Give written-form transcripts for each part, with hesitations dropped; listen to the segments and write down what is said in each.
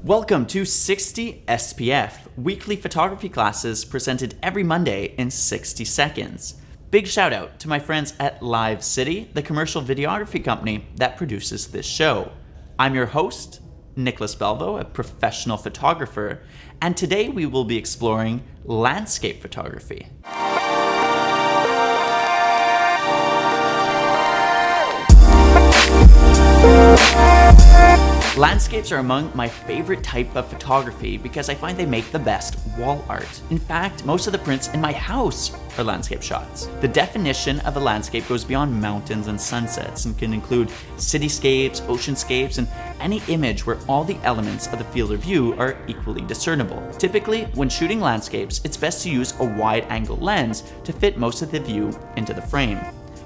Welcome to 60 SPF, weekly photography classes presented every Monday in 60 seconds. Big shout out to my friends at Live City, the commercial videography company that produces this show. I'm your host, Nicholas Belliveau, a professional photographer, and today we will be exploring landscape photography. Landscapes are among my favorite type of photography because I find they make the best wall art. In fact, most of the prints in my house are landscape shots. The definition of a landscape goes beyond mountains and sunsets and can include cityscapes, oceanscapes, and any image where all the elements of the field of view are equally discernible. Typically, when shooting landscapes, it's best to use a wide-angle lens to fit most of the view into the frame.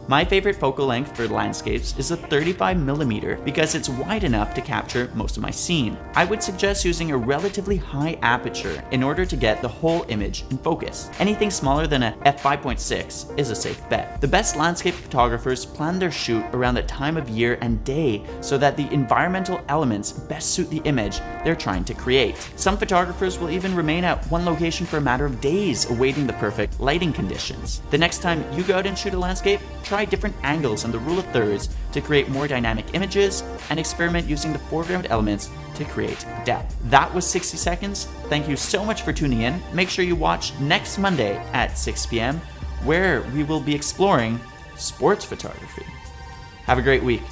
My favorite focal length for landscapes is a 35mm because it's wide enough to capture most of my scene. I would suggest using a relatively high aperture in order to get the whole image in focus. Anything smaller than a f5.6 is a safe bet. The best landscape photographers plan their shoot around the time of year and day so that the environmental elements best suit the image they're trying to create. Some photographers will even remain at one location for a matter of days awaiting the perfect lighting conditions. The next time you go out and shoot a landscape, try different angles and the rule of thirds to create more dynamic images, and experiment using the foreground elements to create depth. That was 60 seconds. Thank you so much for tuning in. Make sure you watch next Monday at 6 p.m. where we will be exploring sports photography. Have a great week.